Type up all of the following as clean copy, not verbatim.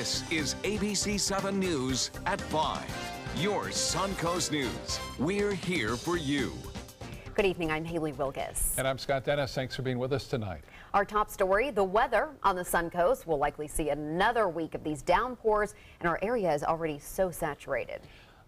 This is ABC7 News at 5. Your Suncoast News. We're here for you. Good evening, I'm Haley Wilgus. And I'm Scott Dennis. Thanks for being with us tonight. Our top story, the weather on the Suncoast. We'll likely see another week of these downpours, and our area is already so saturated.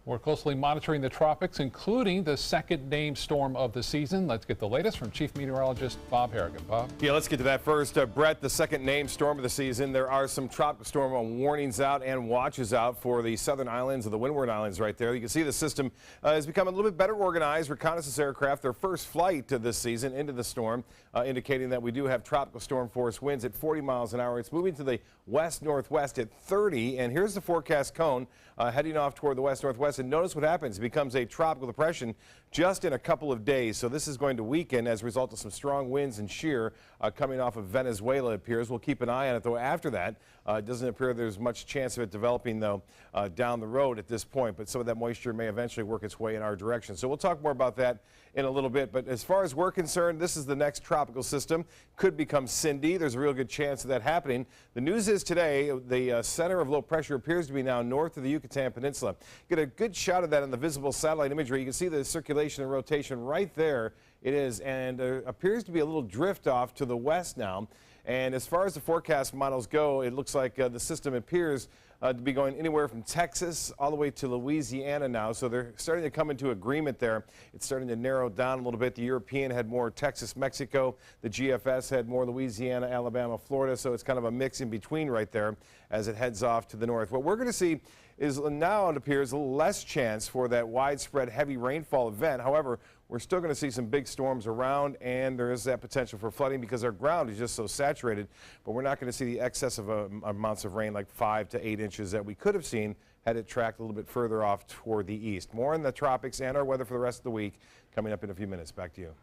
We're closely monitoring the tropics, including the second named storm of the season. Let's get the latest from Chief Meteorologist Bob Harrigan. Bob? Yeah, let's get to that first. Brett, the second named storm of the season. There are some tropical storm warnings out and watches out for the southern islands of the Windward Islands right there. You can see the system has become a little bit better organized. Reconnaissance aircraft, their first flight this season into the storm, indicating that we do have tropical storm force winds at 40 miles an hour. It's moving to the west-northwest at 30, and here's the forecast cone heading off toward the west-northwest. And notice what happens. It becomes a tropical depression just in a couple of days. So this is going to weaken as a result of some strong winds and shear coming off of Venezuela, it appears. We'll keep an eye on it, though, after that. It doesn't appear there's much chance of it developing, though, down the road at this point. But some of that moisture may eventually work its way in our direction. So we'll talk more about that in a little bit. But as far as we're concerned, this is the next tropical system. Could become Cindy. There's a real good chance of that happening. The news is today, the center of low pressure appears to be now north of the Yucatan Peninsula. Get a good shot of that on the visible satellite imagery. You can see the circulation and rotation right there. It is, and appears to be a little drift off to the west now. And as far as the forecast models go, it looks like the system appears to be going anywhere from Texas all the way to Louisiana now. So they're starting to come into agreement there. It's starting to narrow down a little bit. The European had more Texas, Mexico. The GFS had more Louisiana, Alabama, Florida. So it's kind of a mix in between right there as it heads off to the north. What we're going to see is now it appears a little less chance for that widespread heavy rainfall event. However, we're still going to see some big storms around, and there is that potential for flooding because our ground is just so saturated. But we're not going to see the excess of amounts of rain like 5 to 8 inches that we could have seen had it tracked a little bit further off toward the east. More in the tropics and our weather for the rest of the week coming up in a few minutes. Back to you.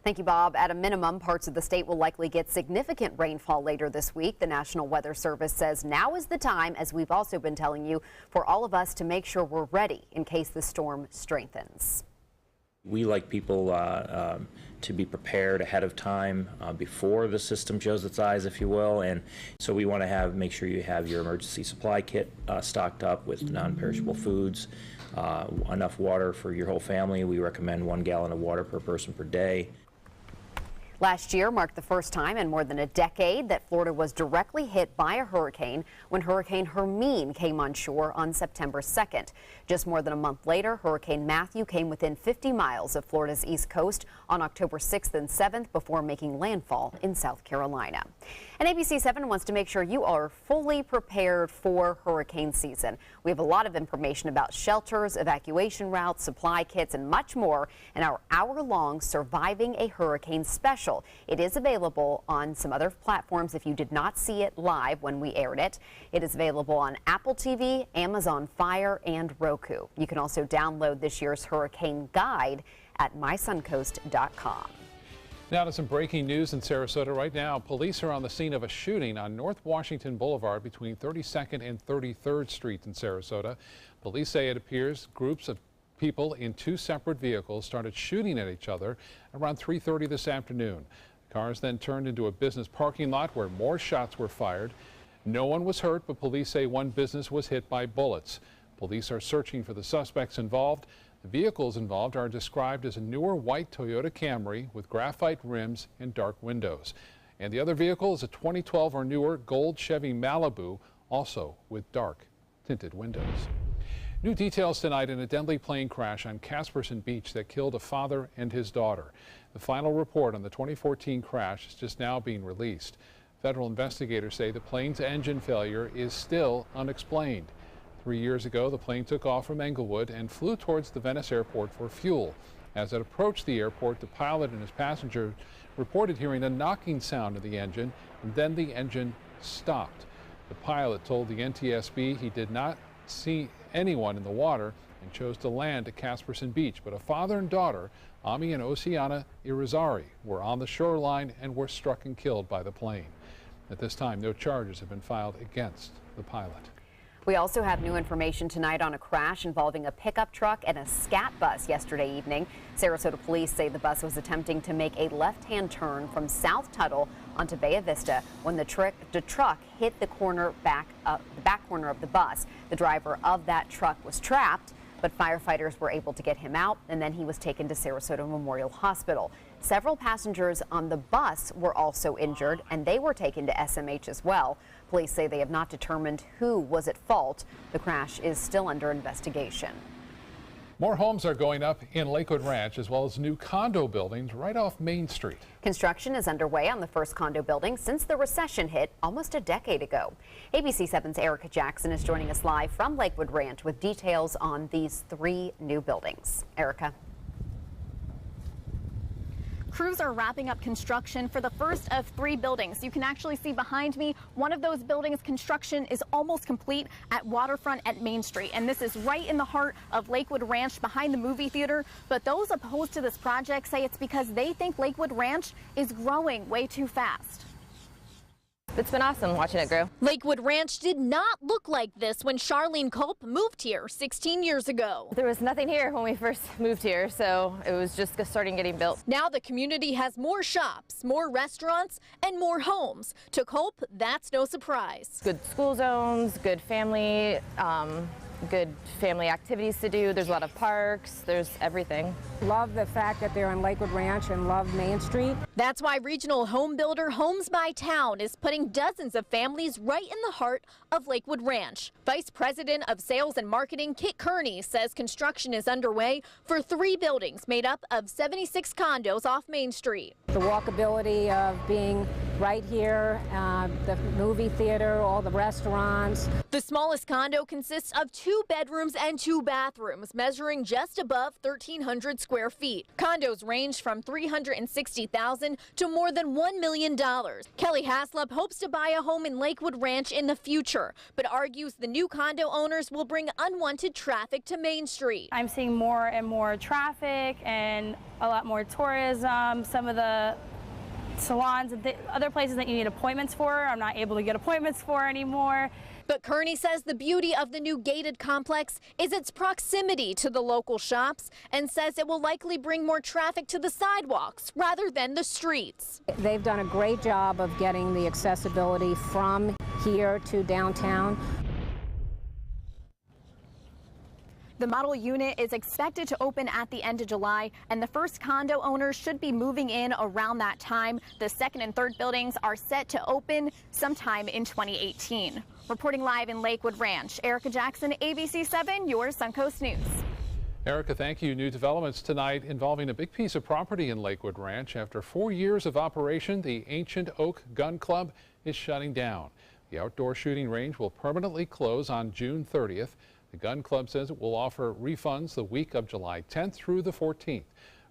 Thank you, Bob. At a minimum, parts of the state will likely get significant rainfall later this week. The National Weather Service says now is the time, as we've also been telling you, for all of us to make sure we're ready in case the storm strengthens. We like people to be prepared ahead of time before the system shows its eyes, if you will, and so we want to make sure you have your emergency supply kit stocked up with non-perishable foods, enough water for your whole family. We recommend 1 gallon of water per person per day. Last year marked the first time in more than a decade that Florida was directly hit by a hurricane when Hurricane Hermine came on shore on September 2nd. Just more than a month later, Hurricane Matthew came within 50 miles of Florida's east coast on October 6th and 7th before making landfall in South Carolina. And ABC7 wants to make sure you are fully prepared for hurricane season. We have a lot of information about shelters, evacuation routes, supply kits, and much more in our hour-long Surviving a Hurricane special. It is available on some other platforms if you did not see it live when we aired it. It is available on Apple TV, Amazon Fire, and Roku. You can also download this year's hurricane guide at mysuncoast.com. Now to some breaking news in Sarasota right now. Police are on the scene of a shooting on North Washington Boulevard between 32nd and 33rd Street in Sarasota. Police say it appears groups of people in 2 separate vehicles started shooting at each other around 3:30 this afternoon. The cars then turned into a business parking lot where more shots were fired. No one was hurt, but police say one business was hit by bullets. Police are searching for the suspects involved. The vehicles involved are described as a newer white Toyota Camry with graphite rims and dark windows. And the other vehicle is a 2012 or newer gold Chevy Malibu, also with dark tinted windows. New details tonight in a deadly plane crash on Casperson Beach that killed a father and his daughter. The final report on the 2014 crash is just now being released. Federal investigators say the plane's engine failure is still unexplained. 3 years ago, the plane took off from Englewood and flew towards the Venice airport for fuel. As it approached the airport, the pilot and his passenger reported hearing a knocking sound in the engine, and then the engine stopped. The pilot told the NTSB he did not see anyone in the water and chose to land at Casperson Beach, but a father and daughter, Ami and Oceana Irizarry, were on the shoreline and were struck and killed by the plane. At this time, no charges have been filed against the pilot. We also have new information tonight on a crash involving a pickup truck and a scat bus yesterday evening. Sarasota police say the bus was attempting to make a left-hand turn from South Tuttle onto Bay Vista when the truck hit the back corner corner of the bus. The driver of that truck was trapped, but firefighters were able to get him out, and then he was taken to Sarasota Memorial Hospital. Several passengers on the bus were also injured, and they were taken to SMH as well. Police say they have not determined who was at fault. The crash is still under investigation. More homes are going up in Lakewood Ranch, as well as new condo buildings right off Main Street. Construction is underway on the first condo building since the recession hit almost a decade ago. ABC7's Erica Jackson is joining us live from Lakewood Ranch with details on these 3 new buildings. Erica. Crews are wrapping up construction for the first of 3 buildings. You can actually see behind me, one of those buildings construction is almost complete at Waterfront at Main Street. And this is right in the heart of Lakewood Ranch behind the movie theater. But those opposed to this project say it's because they think Lakewood Ranch is growing way too fast. It's been awesome watching it grow. Lakewood Ranch did not look like this when Charlene Culp moved here 16 years ago. There was nothing here when we first moved here, so it was just starting getting built. Now the community has more shops, more restaurants, and more homes. To Culp, that's no surprise. Good school zones, good family activities to do. There's a lot of parks, there's everything. Love the fact that they're on Lakewood Ranch and love Main Street. That's why regional home builder Homes by Town is putting dozens of families right in the heart of Lakewood Ranch. Vice President of Sales and Marketing Kit Kearney says construction is underway for 3 buildings made up of 76 condos off Main Street. The walkability of being right here, the movie theater, all the restaurants. The smallest condo consists of 2 bedrooms and 2 bathrooms, measuring just above 1,300 square feet. Condos range from $360,000 to more than $1 million. Kelly Haslop hopes to buy a home in Lakewood Ranch in the future, but argues the new condo owners will bring unwanted traffic to Main Street. I'm seeing more and more traffic and a lot more tourism. Some of the salons and other places that you need appointments for, I'm not able to get appointments for anymore. But Kearney says the beauty of the new gated complex is its proximity to the local shops, and says it will likely bring more traffic to the sidewalks rather than the streets. They've done a great job of getting the accessibility from here to downtown. The model unit is expected to open at the end of July, and the first condo owners should be moving in around that time. The second and third buildings are set to open sometime in 2018. Reporting live in Lakewood Ranch, Erica Jackson, ABC7, your Suncoast News. Erica, thank you. New developments tonight involving a big piece of property in Lakewood Ranch. After 4 years of operation, the Ancient Oak Gun Club is shutting down. The outdoor shooting range will permanently close on June 30th. The gun club says it will offer refunds the week of July 10th through the 14th.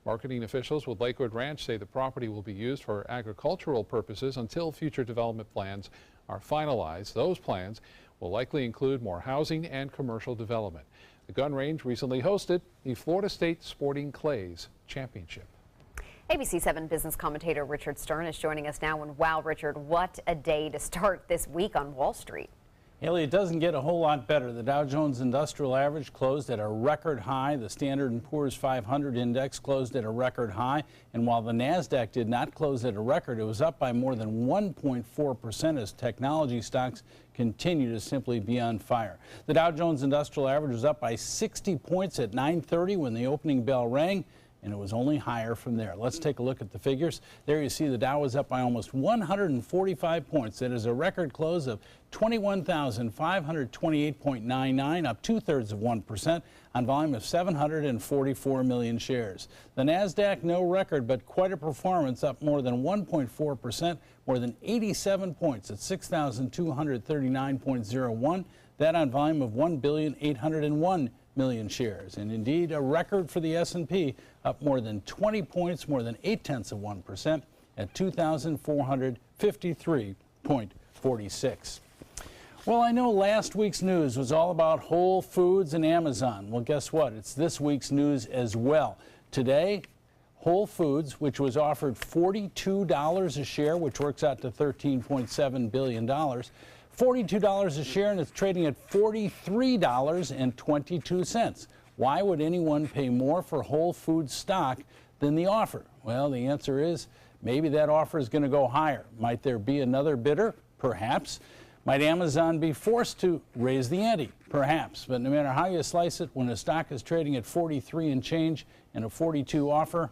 Marketing officials with Lakewood Ranch say the property will be used for agricultural purposes until future development plans are finalized. Those plans will likely include more housing and commercial development. The gun range recently hosted the Florida State Sporting Clays Championship. ABC7 business commentator Richard Stern is joining us now. And wow, Richard, what a day to start this week on Wall Street. Haley, it doesn't get a whole lot better. The Dow Jones Industrial Average closed at a record high. The Standard & Poor's 500 index closed at a record high. And while the NASDAQ did not close at a record, it was up by more than 1.4% as technology stocks continue to simply be on fire. The Dow Jones Industrial Average was up by 60 points at 9:30 when the opening bell rang, and it was only higher from there. Let's take a look at the figures. There you see the Dow was up by almost 145 points. That is a record close of 21,528.99, up 2/3% on volume of 744 million shares. The NASDAQ, no record, but quite a performance, up more than 1.4%, more than 87 points at 6,239.01. That on volume of 1,801 million shares. And indeed a record for the S&P, up more than 20 points, more than 0.8% at 2,453.46. Well, I know last week's news was all about Whole Foods and Amazon. Well, guess what? It's this week's news as well. Today, Whole Foods, which was offered $42 a share, which works out to $13.7 billion, $42 a share, and it's trading at $43.22. Why would anyone pay more for Whole Foods stock than the offer? Well, the answer is maybe that offer is going to go higher. Might there be another bidder? Perhaps. Might Amazon be forced to raise the ante? Perhaps, but no matter how you slice it, when a stock is trading at 43 and change and a 42 offer,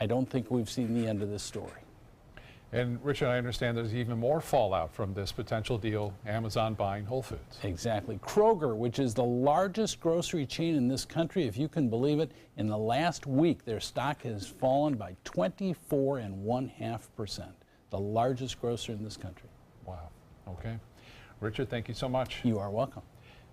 I don't think we've seen the end of this story. And Richard, I understand there's even more fallout from this potential deal, Amazon buying Whole Foods. Exactly. Kroger, which is the largest grocery chain in this country, if you can believe it, in the last week, their stock has fallen by 24.5%. The largest grocer in this country. Wow. Okay. Richard, thank you so much. You are welcome.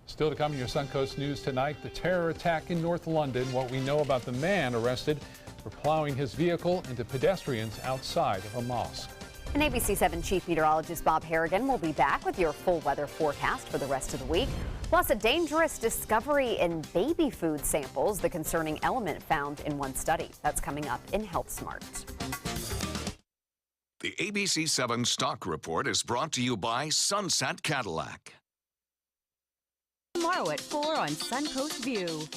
Still to come in your Suncoast News tonight, the terror attack in North London, what we know about the man arrested for plowing his vehicle into pedestrians outside of a mosque. And ABC7 Chief Meteorologist Bob Harrigan will be back with your full weather forecast for the rest of the week. Plus, a dangerous discovery in baby food samples, the concerning element found in one study. That's coming up in Health Smart. The ABC7 Stock Report is brought to you by Sunset Cadillac. Tomorrow at 4 on Suncoast View.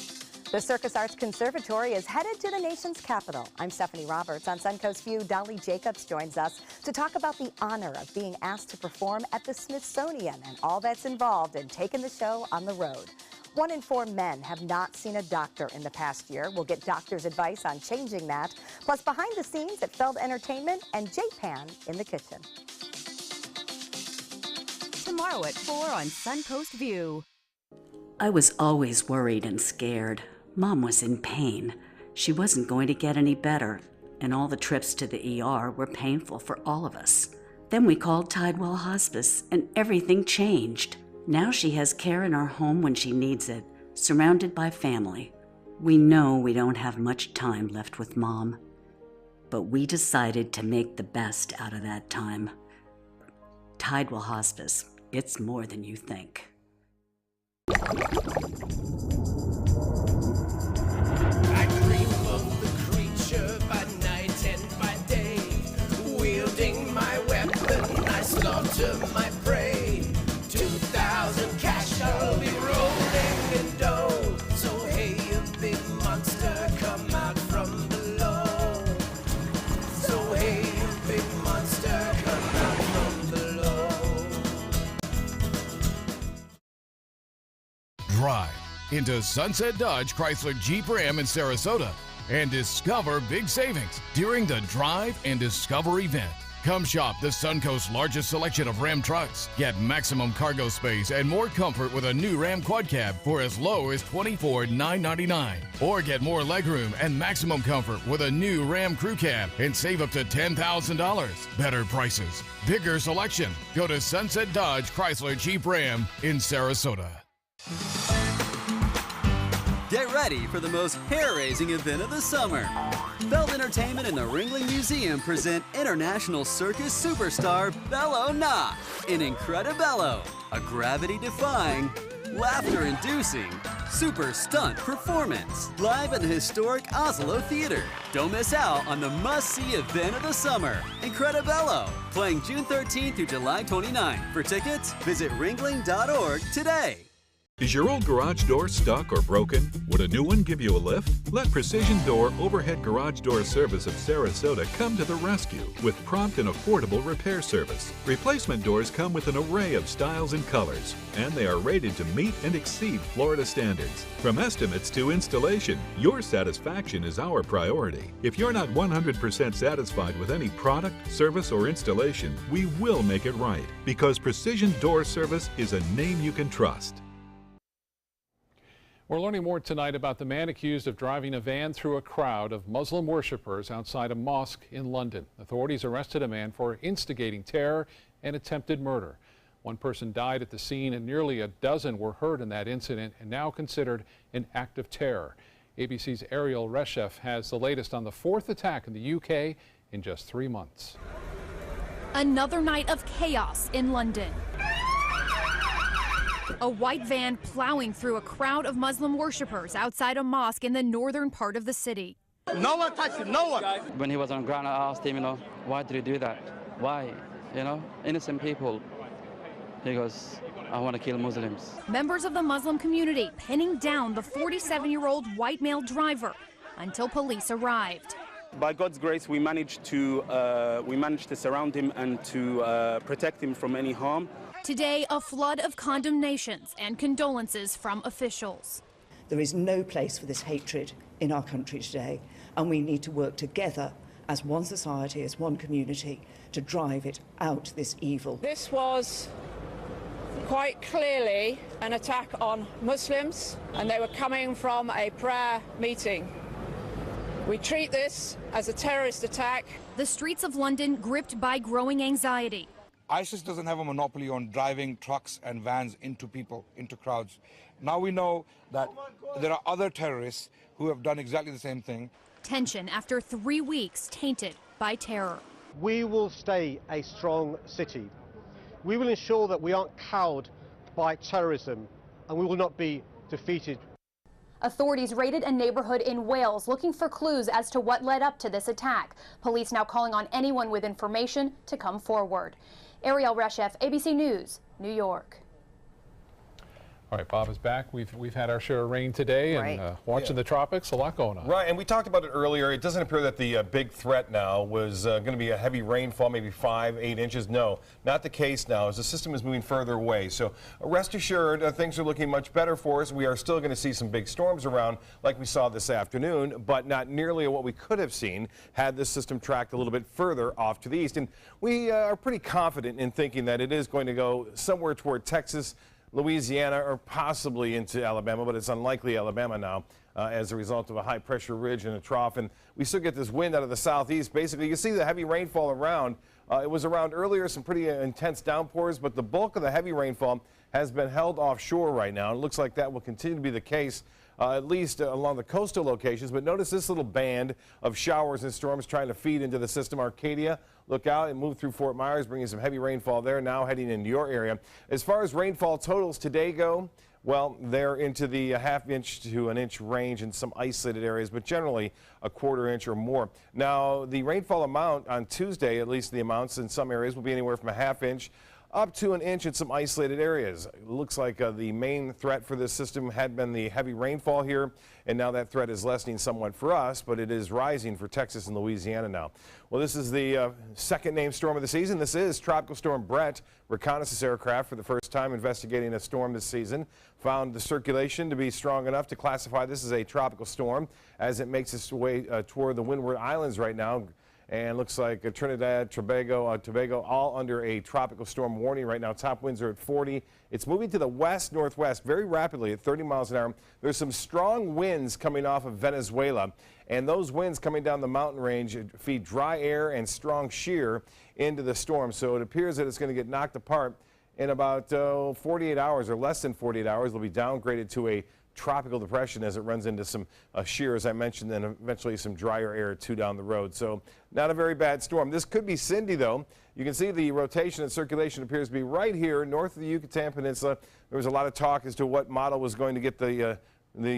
The Circus Arts Conservatory is headed to the nation's capital. I'm Stephanie Roberts. On Suncoast View, Dolly Jacobs joins us to talk about the honor of being asked to perform at the Smithsonian and all that's involved in taking the show on the road. 1 in 4 men have not seen a doctor in the past year. We'll get doctors' advice on changing that. Plus, behind the scenes at Feld Entertainment and J-Pan in the kitchen. Tomorrow at 4 on Suncoast View. I was always worried and scared. Mom was in pain. She wasn't going to get any better, and all the trips to the ER were painful for all of us. Then we called Tidewell Hospice, and everything changed. Now she has care in our home when she needs it, surrounded by family. We know we don't have much time left with Mom, but we decided to make the best out of that time. Tidewell Hospice, it's more than you think. I dream of the creature by night and by day. Wielding my weapon, I slaughter my prey. 2,000 cash, I'll be rolling in dough. So hey, you big monster, come out from below. So hey, you big monster, come out from below. Drive into Sunset Dodge Chrysler Jeep Ram in Sarasota and discover big savings during the Drive and Discover event. Come shop the Suncoast's largest selection of Ram trucks. Get maximum cargo space and more comfort with a new Ram Quad Cab for as low as $24,999. Or get more legroom and maximum comfort with a new Ram Crew Cab and save up to $10,000. Better prices, bigger selection. Go to Sunset Dodge Chrysler Jeep Ram in Sarasota. Get ready for the most hair-raising event of the summer. Feld Entertainment and the Ringling Museum present international circus superstar Bello Knott in Incredibello, a gravity-defying, laughter-inducing, super stunt performance live at the historic Oslo Theater. Don't miss out on the must-see event of the summer, Incredibello, playing June 13th through July 29th. For tickets, visit ringling.org today. Is your old garage door stuck or broken? Would a new one give you a lift? Let Precision Door Overhead Garage Door Service of Sarasota come to the rescue with prompt and affordable repair service. Replacement doors come with an array of styles and colors, and they are rated to meet and exceed Florida standards. From estimates to installation, your satisfaction is our priority. If you're not 100% satisfied with any product, service, or installation, we will make it right, because Precision Door Service is a name you can trust. We're learning more tonight about the man accused of driving a van through a crowd of Muslim worshippers outside a mosque in London. Authorities arrested a man for instigating terror and attempted murder. One person died at the scene and nearly a dozen were hurt in that incident and now considered an act of terror. ABC's Ariel Reshef has the latest on the 4th attack in the UK in just 3 months. Another night of chaos in London. A white van plowing through a crowd of Muslim worshippers outside a mosque in the northern part of the city. No one touched him, no one. When he was on the ground, I asked him, why did you do that? Why? Innocent people. He goes, I want to kill Muslims. Members of the Muslim community pinning down the 47-year-old white male driver until police arrived. By God's grace, we managed to surround him and to protect him from any harm. Today, a flood of condemnations and condolences from officials. There is no place for this hatred in our country today, and we need to work together as one society, as one community, to drive it out, this evil. This was quite clearly an attack on Muslims, and they were coming from a prayer meeting. We treat this as a terrorist attack. The streets of London gripped by growing anxiety. ISIS doesn't have a monopoly on driving trucks and vans into people, into crowds. Now we know that there are other terrorists who have done exactly the same thing. Tension after 3 weeks tainted by terror. We will stay a strong city. We will ensure that we aren't cowed by terrorism, and we will not be defeated. Authorities raided a neighborhood in Wales looking for clues as to what led up to this attack. Police now calling on anyone with information to come forward. Ariel Reshef, ABC News, New York. All right, Bob is back. We've had our share of rain today, Right. and watching the tropics, a lot going on. Right, and we talked about it earlier. It doesn't appear that the big threat now was going to be a heavy rainfall, maybe 5-8 inches. No, not the case now, as the system is moving further away. So rest assured, things are looking much better for us. We are still going to see some big storms around like we saw this afternoon, but not nearly what we could have seen had this system tracked a little bit further off to the east. And we are pretty confident in thinking that it is going to go somewhere toward Texas, Louisiana, or possibly into Alabama, but it's unlikely Alabama now as a result of a high pressure ridge and a trough. And we still get this wind out of the southeast. Basically, you can see the heavy rainfall around. It was around earlier, some pretty intense downpours, but the bulk of the heavy rainfall has been held offshore right now. It looks like that will continue to be the case, at least along the coastal locations. But notice this little band of showers and storms trying to feed into the system. Arcadia, look out and move through Fort Myers, bringing some heavy rainfall there, now heading into your area. As far as rainfall totals today go, well, they're into the ½ inch to an inch range in some isolated areas, but generally a quarter inch or more. Now, the rainfall amount on Tuesday, at least the amounts in some areas, will be anywhere from a ½ inch up to an inch in some isolated areas. It looks like the main threat for this system had been the heavy rainfall here, and now that threat is lessening somewhat for us, but it is rising for Texas and Louisiana now. Well, this is the second named storm of the season. This is Tropical Storm Brett. Reconnaissance aircraft for the first time investigating a storm this season found the circulation to be strong enough to classify this as a tropical storm as it makes its way toward the Windward Islands right now. And looks like Trinidad, Tobago, all under a tropical storm warning right now. Top winds are at 40. It's moving to the west-northwest very rapidly at 30 miles an hour. There's some strong winds coming off of Venezuela, and those winds coming down the mountain range feed dry air and strong shear into the storm. So it appears that it's going to get knocked apart in about 48 hours or less than 48 hours. It'll be downgraded to a tropical depression as it runs into some shear, as I mentioned, and eventually some drier air too down the road. So not a very bad storm. This could be Cindy, though. You can see the rotation and circulation appears to be right here north of the Yucatan Peninsula. There was a lot of talk as to what model was going to get the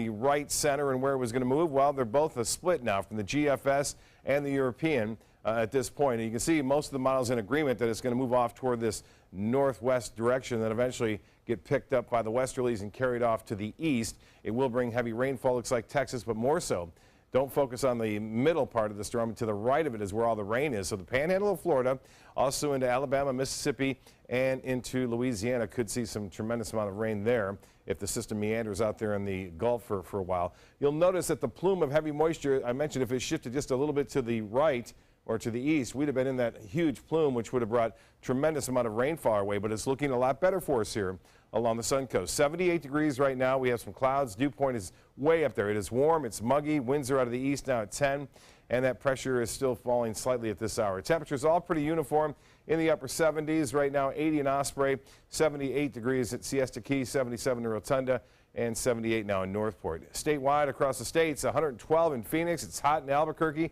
right center and where it was going to move. Well, they're both a split now from the GFS and the European at this point. And you can see most of the models in agreement that it's going to move off toward this northwest direction, then eventually get picked up by the westerlies and carried off to the east. It will bring heavy rainfall, looks like Texas, but more so. Don't focus on the middle part of the storm. To the right of it is where all the rain is. So the panhandle of Florida, also into Alabama, Mississippi, and into Louisiana could see some tremendous amount of rain there if the system meanders out there in the Gulf for a while. You'll notice that the plume of heavy moisture, I mentioned if it shifted just a little bit to the right or to the east, we'd have been in that huge plume, which would have brought tremendous amount of rainfall our way, but it's looking a lot better for us here along the sun coast. 78 degrees right now. We have some clouds. Dew point is way up there. It is warm. It's muggy. Winds are out of the east now at 10, and that pressure is still falling slightly at this hour. Temperatures all pretty uniform in the upper 70s right now. 80 in Osprey, 78 degrees at Siesta Key, 77 in Rotunda, and 78 now in Northport. Statewide across the states, 112 in Phoenix. It's hot in Albuquerque.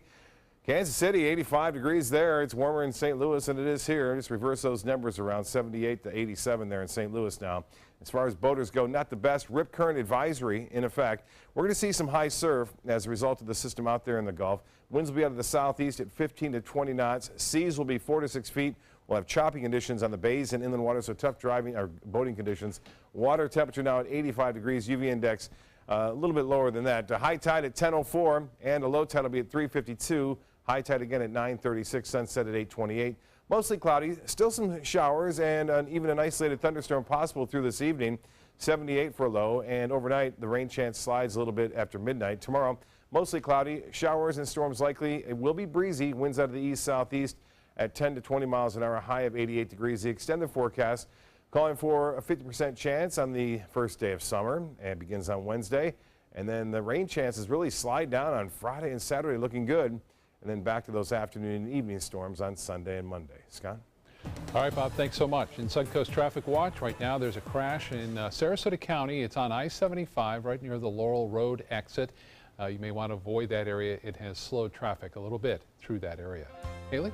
Kansas City, 85 degrees there. It's warmer in St. Louis than it is here. Just reverse those numbers around 78 to 87 there in St. Louis now. As far as boaters go, not the best. Rip current advisory in effect. We're going to see some high surf as a result of the system out there in the Gulf. Winds will be out of the southeast at 15 to 20 knots. Seas will be 4 to 6 feet. We'll have choppy conditions on the bays and inland waters, so tough driving or boating conditions. Water temperature now at 85 degrees. UV index a little bit lower than that. High tide at 10:04 and a low tide will be at 3:52. High tide again at 9:36, sunset at 8:28. Mostly cloudy, still some showers and even an isolated thunderstorm possible through this evening. 78 for a low, and overnight the rain chance slides a little bit after midnight. Tomorrow, mostly cloudy, showers and storms likely. It will be breezy, winds out of the east-southeast at 10 to 20 miles an hour, high of 88 degrees. The extended forecast calling for a 50% chance on the first day of summer, and begins on Wednesday. And then the rain chances really slide down on Friday and Saturday, looking good. And then back to those afternoon and evening storms on Sunday and Monday. Scott? All right, Bob, thanks so much. In Suncoast Traffic Watch, right now there's a crash in Sarasota County. It's on I-75 right near the Laurel Road exit. You may want to avoid that area. It has slowed traffic a little bit through that area. Haley?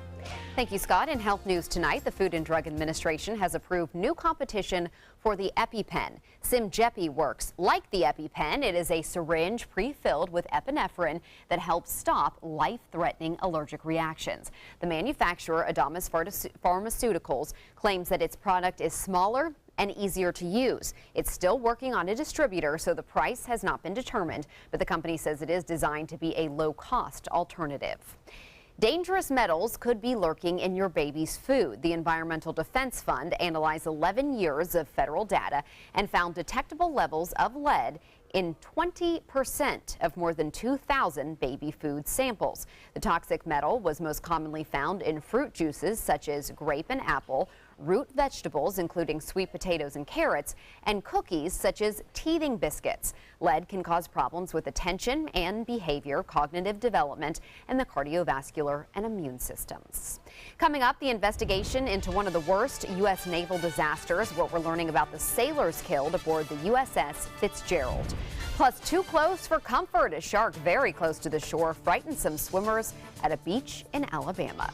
Thank you, Scott. In health news tonight, the Food and Drug Administration has approved new competition for the EpiPen. Simjepi works like the EpiPen. It is a syringe pre-filled with epinephrine that helps stop life-threatening allergic reactions. The manufacturer, Adamas Pharmaceuticals, claims that its product is smaller and easier to use. It's still working on a distributor, so the price has not been determined, but the company says it is designed to be a low-cost alternative. Dangerous metals could be lurking in your baby's food. The Environmental Defense Fund analyzed 11 years of federal data and found detectable levels of lead in 20% of more than 2,000 baby food samples. The toxic metal was most commonly found in fruit juices such as grape and apple, root vegetables including sweet potatoes and carrots, and cookies such as teething biscuits. Lead can cause problems with attention and behavior, cognitive development, and the cardiovascular and immune systems. Coming up, the investigation into one of the worst U.S. naval disasters, what we're learning about the sailors killed aboard the USS Fitzgerald. Plus, too close for comfort. A shark very close to the shore frightened some swimmers at a beach in Alabama.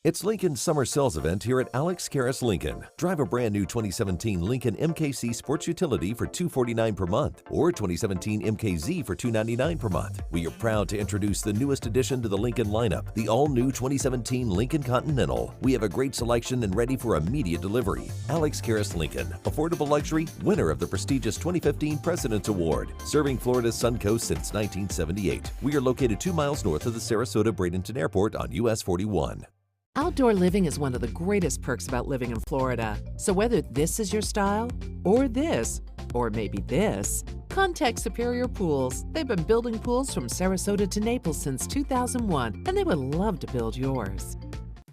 It's Lincoln's summer sales event here at Alex Karras Lincoln. Drive a brand new 2017 Lincoln MKC Sports Utility for $249 per month or 2017 MKZ for $299 per month. We are proud to introduce the newest addition to the Lincoln lineup, the all-new 2017 Lincoln Continental. We have a great selection and ready for immediate delivery. Alex Karras Lincoln, affordable luxury, winner of the prestigious 2015 President's Award, serving Florida's Suncoast since 1978. We are located 2 miles north of the Sarasota-Bradenton Airport on US 41. Outdoor living is one of the greatest perks about living in Florida. So whether this is your style, or this, or maybe this, contact Superior Pools. They've been building pools from Sarasota to Naples since 2001, and they would love to build yours.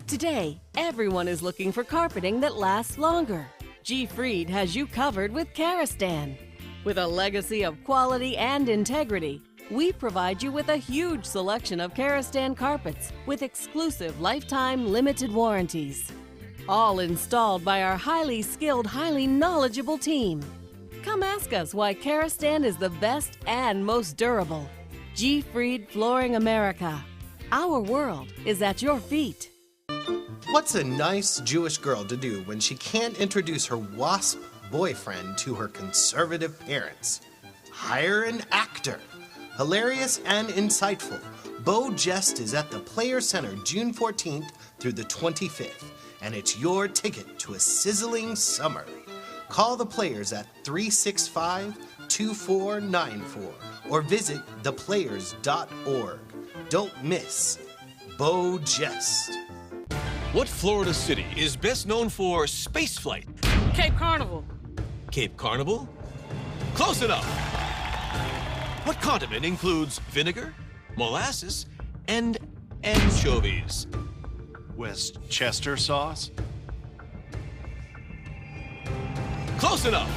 Today, everyone is looking for carpeting that lasts longer. G. Fried has you covered with Karastan. With a legacy of quality and integrity, we provide you with a huge selection of Karastan carpets with exclusive lifetime limited warranties. All installed by our highly skilled, highly knowledgeable team. Come ask us why Karastan is the best and most durable. G. Fried Flooring America. Our world is at your feet. What's a nice Jewish girl to do when she can't introduce her WASP boyfriend to her conservative parents? Hire an actor. Hilarious and insightful, Bo Jest is at the Player Center June 14th through the 25th, and it's your ticket to a sizzling summer. Call the Players at 365-2494 or visit theplayers.org. Don't miss Bo Jest. What Florida city is best known for spaceflight? Cape Carnival. Cape Carnival? Close enough. What condiment includes vinegar, molasses, and anchovies? Westchester sauce? Close enough.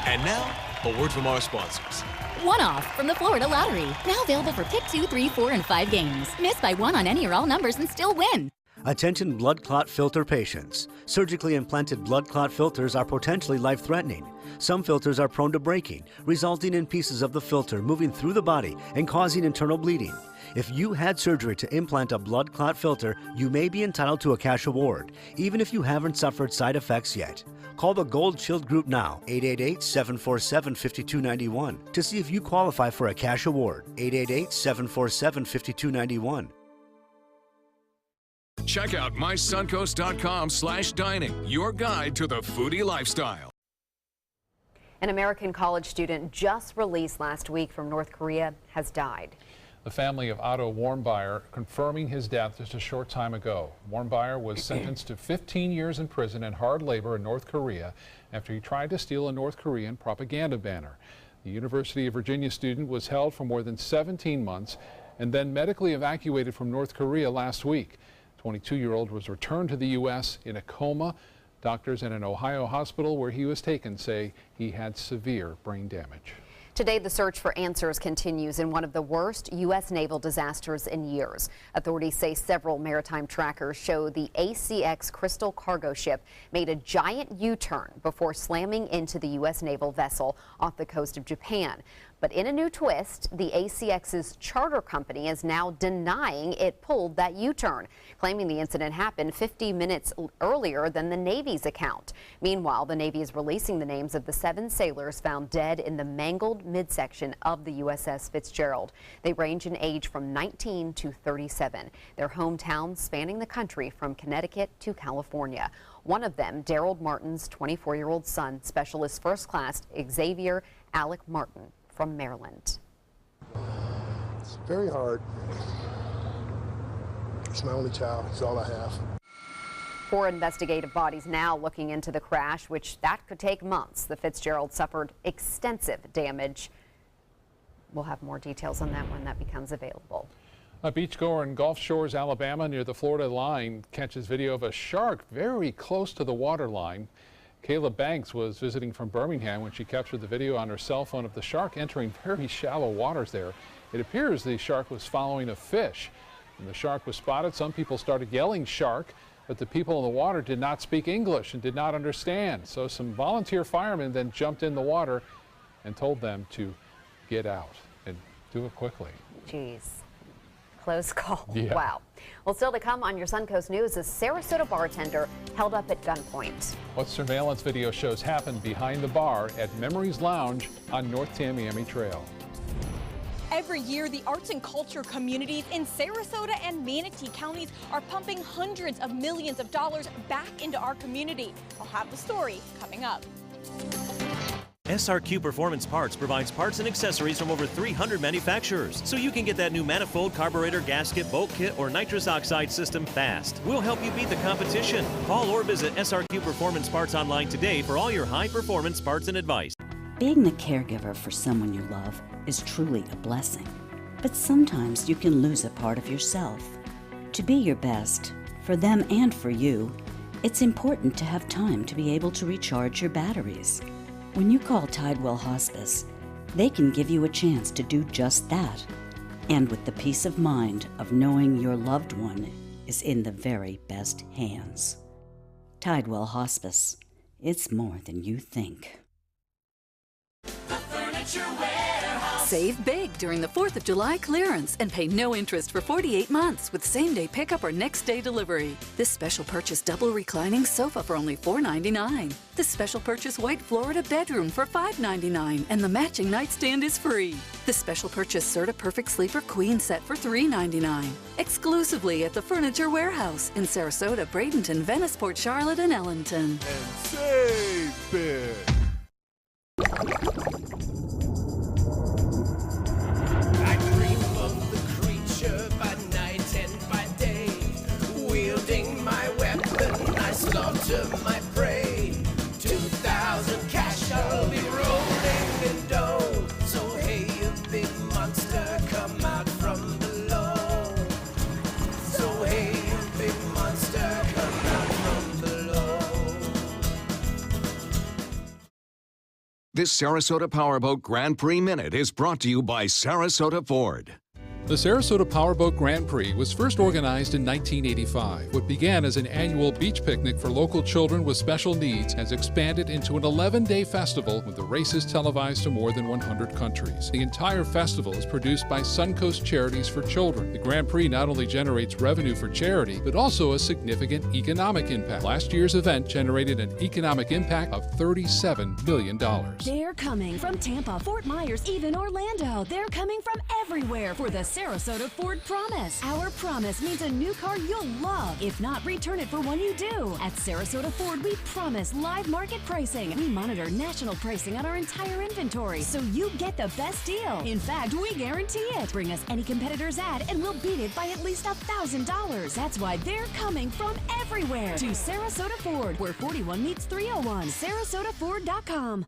And now, a word from our sponsors. One-off from the Florida Lottery. Now available for pick 2, 3, 4, and 5 games. Miss by one on any or all numbers and still win. Attention blood clot filter patients. Surgically implanted blood clot filters are potentially life-threatening. Some filters are prone to breaking, resulting in pieces of the filter moving through the body and causing internal bleeding. If you had surgery to implant a blood clot filter, you may be entitled to a cash award, even if you haven't suffered side effects yet. Call the Gold Shield Group now, 888-747-5291, to see if you qualify for a cash award, 888-747-5291. Check out mysuncoast.com/dining, your guide to the foodie lifestyle. An American college student just released last week from North Korea has died. The family of Otto Warmbier confirming his death just a short time ago. Warmbier was sentenced to 15 years in prison and hard labor in North Korea after he tried to steal a North Korean propaganda banner. The University of Virginia student was held for more than 17 months and then medically evacuated from North Korea last week. The 22-year-old was returned to the U.S. in a coma. Doctors in an Ohio hospital where he was taken say he had severe brain damage. Today, the search for answers continues in one of the worst U.S. naval disasters in years. Authorities say several maritime trackers show the ACX Crystal cargo ship made a giant U-turn before slamming into the U.S. naval vessel off the coast of Japan. But in a new twist, the ACX's charter company is now denying it pulled that U-turn, claiming the incident happened 50 minutes earlier than the Navy's account. Meanwhile, the Navy is releasing the names of the 7 sailors found dead in the mangled midsection of the USS Fitzgerald. They range in age from 19 to 37. Their hometowns spanning the country from Connecticut to California. One of them, Daryl Martin's 24-year-old son, Specialist First Class Xavier Alec Martin from Maryland. It's very hard. It's my only child. It's all I have. 4 investigative bodies now looking into the crash, which that could take months. The Fitzgerald suffered extensive damage. We'll have more details on that when that becomes available. A beachgoer in Gulf Shores, Alabama, near the Florida line, catches video of a shark very close to the water line. Kayla Banks was visiting from Birmingham when she captured the video on her cell phone of the shark entering very shallow waters there. It appears the shark was following a fish. When the shark was spotted, some people started yelling shark, but the people in the water did not speak English and did not understand. So some volunteer firemen then jumped in the water and told them to get out and do it quickly. Jeez. Close call. Yeah. Wow. Well, still to come on your Suncoast News, a Sarasota bartender held up at gunpoint. What surveillance video shows happened behind the bar at Memories Lounge on North Tamiami Trail. Every year, the arts and culture communities in Sarasota and Manatee counties are pumping hundreds of millions of dollars back into our community. I'll have the story coming up. SRQ Performance Parts provides parts and accessories from over 300 manufacturers, so you can get that new manifold, carburetor, gasket, bolt kit, or nitrous oxide system fast. We'll help you beat the competition. Call or visit SRQ Performance Parts online today for all your high-performance parts and advice. Being the caregiver for someone you love is truly a blessing, but sometimes you can lose a part of yourself. To be your best, for them and for you, it's important to have time to be able to recharge your batteries. When you call Tidewell Hospice, they can give you a chance to do just that, and with the peace of mind of knowing your loved one is in the very best hands. Tidewell Hospice, it's more than you think. Save big during the 4th of July clearance and pay no interest for 48 months with same-day pickup or next-day delivery. This special purchase double reclining sofa for only $4.99. This special purchase white Florida bedroom for $5.99 and the matching nightstand is free. This special purchase Serta Perfect Sleeper Queen set for $3.99. Exclusively at the Furniture Warehouse in Sarasota, Bradenton, Venice-Port Charlotte, and Ellington. And save big. I dream of the creature by night and by day. Wielding my weapon, I slaughter my prey. 2,000 cash, I'll be rolling in dough. So hey, a big monster, come out from below. So hey, a big monster, come out from below. This Sarasota Powerboat Grand Prix Minute is brought to you by Sarasota Ford. The Sarasota Powerboat Grand Prix was first organized in 1985. What began as an annual beach picnic for local children with special needs has expanded into an 11-day festival with the races televised to more than 100 countries. The entire festival is produced by Suncoast Charities for Children. The Grand Prix not only generates revenue for charity, but also a significant economic impact. Last year's event generated an economic impact of $37 million. They're coming from Tampa, Fort Myers, even Orlando. They're coming from everywhere for the Sarasota Ford Promise. Our promise means a new car you'll love. If not, return it for one you do. At Sarasota Ford, we promise live market pricing. We monitor national pricing on our entire inventory, so you get the best deal. In fact, we guarantee it. Bring us any competitor's ad and we'll beat it by at least $1,000. That's why they're coming from everywhere to Sarasota Ford, where 41 meets 301. SarasotaFord.com.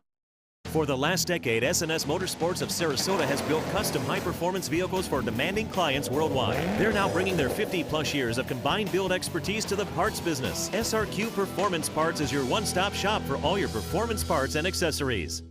For the last decade, S&S Motorsports of Sarasota has built custom high-performance vehicles for demanding clients worldwide. They're now bringing their 50-plus years of combined build expertise to the parts business. SRQ Performance Parts is your one-stop shop for all your performance parts and accessories.